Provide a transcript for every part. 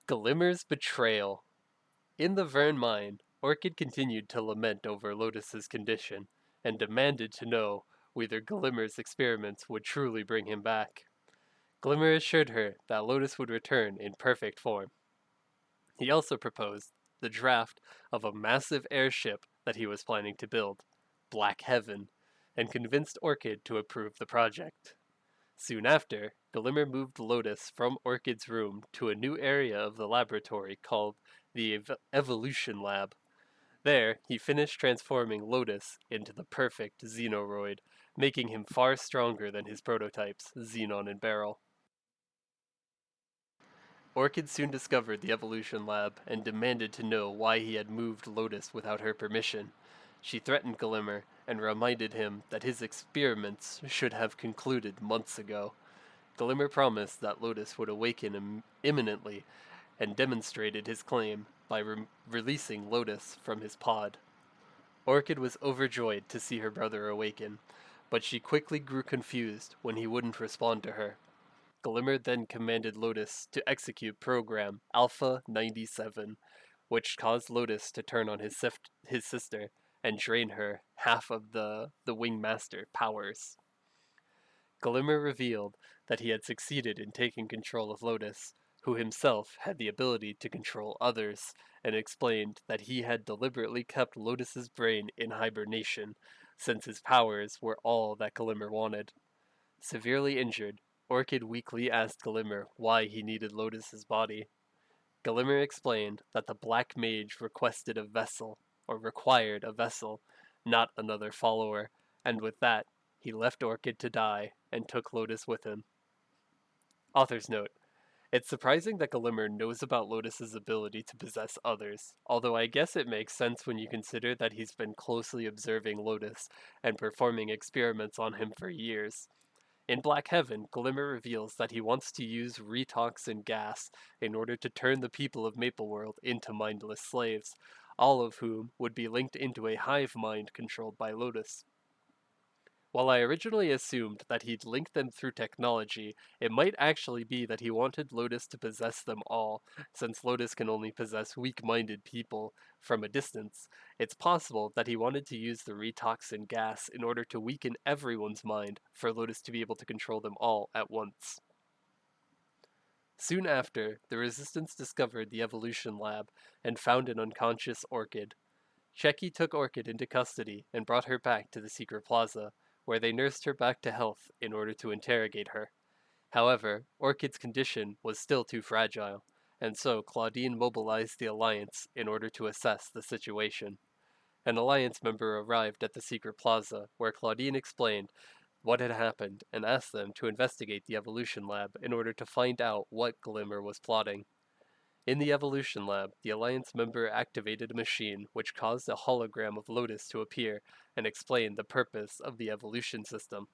Gelimer's Betrayal. In the Vern mine, Orchid continued to lament over Lotus's condition, and demanded to know whether Gelimer's experiments would truly bring him back. Gelimer assured her that Lotus would return in perfect form. He also proposed the draft of a massive airship that he was planning to build, Black Heaven, and convinced Orchid to approve the project. Soon after, Gelimer moved Lotus from Orchid's room to a new area of the laboratory called the Evolution Lab. There, he finished transforming Lotus into the perfect Xenoroid, making him far stronger than his prototypes, Xenon and Beryl. Orchid soon discovered the Evolution Lab and demanded to know why he had moved Lotus without her permission. She threatened Gelimer and reminded him that his experiments should have concluded months ago. Gelimer promised that Lotus would awaken imminently and demonstrated his claim by releasing Lotus from his pod. Orchid was overjoyed to see her brother awaken, but she quickly grew confused when he wouldn't respond to her. Gelimer then commanded Lotus to execute Program Alpha 97, which caused Lotus to turn on his sister and drain her half of the Wingmaster powers. Gelimer revealed that he had succeeded in taking control of Lotus, who himself had the ability to control others, and explained that he had deliberately kept Lotus's brain in hibernation, since his powers were all that Gelimer wanted. Severely injured, Orchid weakly asked Gelimer why he needed Lotus's body. Gelimer explained that the Black Mage requested a vessel, or required a vessel, not another follower, and with that, he left Orchid to die and took Lotus with him. Author's note: it's surprising that Gelimer knows about Lotus's ability to possess others, although I guess it makes sense when you consider that he's been closely observing Lotus and performing experiments on him for years. In Black Heaven, Gelimer reveals that he wants to use retoxin gas in order to turn the people of Mapleworld into mindless slaves, all of whom would be linked into a hive mind controlled by Lotus. While I originally assumed that he'd link them through technology, it might actually be that he wanted Lotus to possess them all, since Lotus can only possess weak-minded people from a distance. It's possible that he wanted to use the retoxin gas in order to weaken everyone's mind for Lotus to be able to control them all at once. Soon after, the Resistance discovered the Evolution Lab and found an unconscious Orchid. Checky took Orchid into custody and brought her back to the Secret Plaza, where they nursed her back to health in order to interrogate her. However, Orchid's condition was still too fragile, and so Claudine mobilized the Alliance in order to assess the situation. An Alliance member arrived at the Secret Plaza, where Claudine explained what had happened and asked them to investigate the Evolution Lab in order to find out what Gelimer was plotting. In the Evolution Lab, the Alliance member activated a machine which caused a hologram of Lotus to appear and explained the purpose of the evolution system.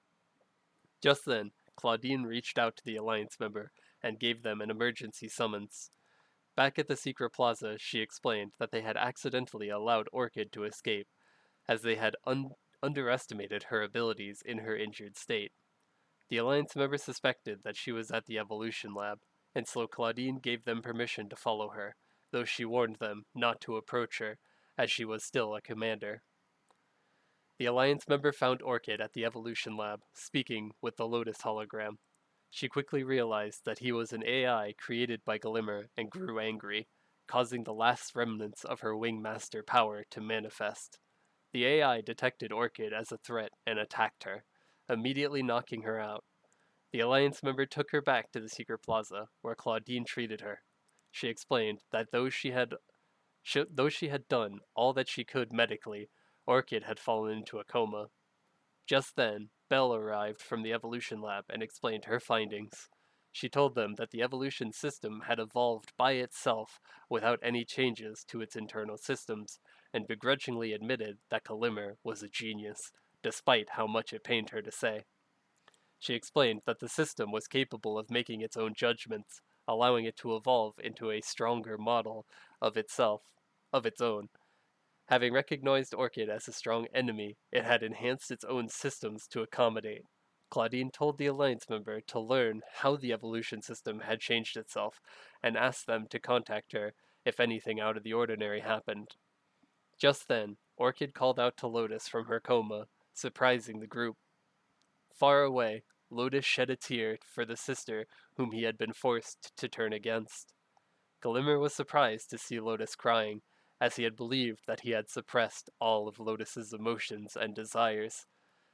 Just then, Claudine reached out to the Alliance member and gave them an emergency summons. Back at the Secret Plaza, she explained that they had accidentally allowed Orchid to escape, as they had underestimated her abilities in her injured state. The Alliance member suspected that she was at the Evolution Lab, and so Claudine gave them permission to follow her, though she warned them not to approach her, as she was still a commander. The Alliance member found Orchid at the Evolution Lab, speaking with the Lotus hologram. She quickly realized that he was an AI created by Gelimer and grew angry, causing the last remnants of her Wingmaster power to manifest. The AI detected Orchid as a threat and attacked her, immediately knocking her out. The Alliance member took her back to the Secret Plaza, where Claudine treated her. She explained that though she had done all that she could medically, Orchid had fallen into a coma. Just then, Belle arrived from the Evolution Lab and explained her findings. She told them that the evolution system had evolved by itself without any changes to its internal systems, and begrudgingly admitted that Gelimer was a genius, despite how much it pained her to say. She explained that the system was capable of making its own judgments, allowing it to evolve into a stronger model of its own. Having recognized Orchid as a strong enemy, it had enhanced its own systems to accommodate. Claudine told the Alliance member to learn how the evolution system had changed itself, and asked them to contact her if anything out of the ordinary happened. Just then, Orchid called out to Lotus from her coma, surprising the group. Far away, Lotus shed a tear for the sister whom he had been forced to turn against. Gelimer was surprised to see Lotus crying, as he had believed that he had suppressed all of Lotus's emotions and desires.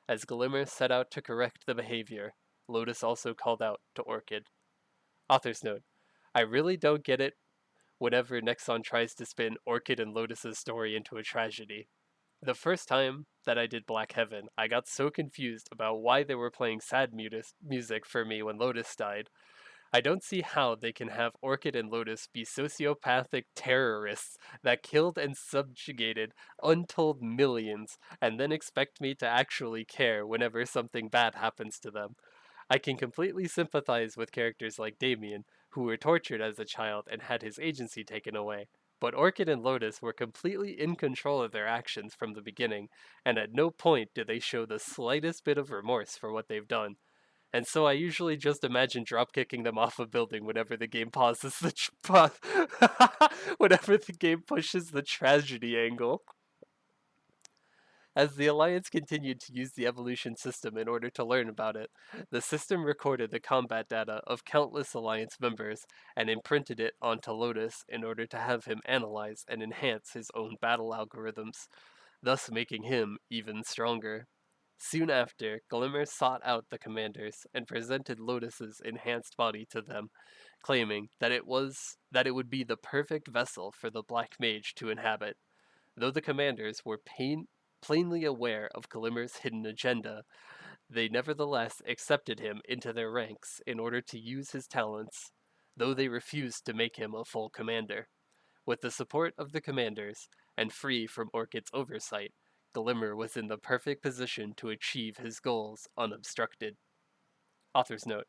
As Gelimer set out to correct the behavior, Lotus also called out to Orchid. Author's note: I really don't get it whenever Nexon tries to spin Orchid and Lotus's story into a tragedy. The first time that I did Black Heaven, I got so confused about why they were playing sad music for me when Lotus died. I don't see how they can have Orchid and Lotus be sociopathic terrorists that killed and subjugated untold millions, and then expect me to actually care whenever something bad happens to them. I can completely sympathize with characters like Damien, who were tortured as a child and had his agency taken away. But Orchid and Lotus were completely in control of their actions from the beginning, and at no point do they show the slightest bit of remorse for what they've done. And so I usually just imagine dropkicking them off a building whenever the game pauses whenever the game pushes the tragedy angle. As the Alliance continued to use the evolution system in order to learn about it, the system recorded the combat data of countless Alliance members and imprinted it onto Lotus in order to have him analyze and enhance his own battle algorithms, thus making him even stronger. Soon after, Gelimer sought out the commanders and presented Lotus's enhanced body to them, claiming that it would be the perfect vessel for the Black Mage to inhabit. Though the commanders were plainly aware of Gelimer's hidden agenda, they nevertheless accepted him into their ranks in order to use his talents, though they refused to make him a full commander. With the support of the commanders, and free from Orchid's oversight, Gelimer was in the perfect position to achieve his goals unobstructed. Author's note: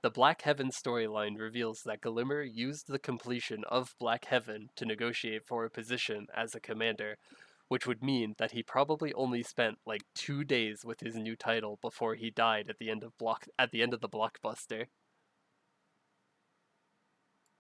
the Black Heaven storyline reveals that Gelimer used the completion of Black Heaven to negotiate for a position as a commander, which would mean that he probably only spent like 2 days with his new title before he died at the end of the blockbuster.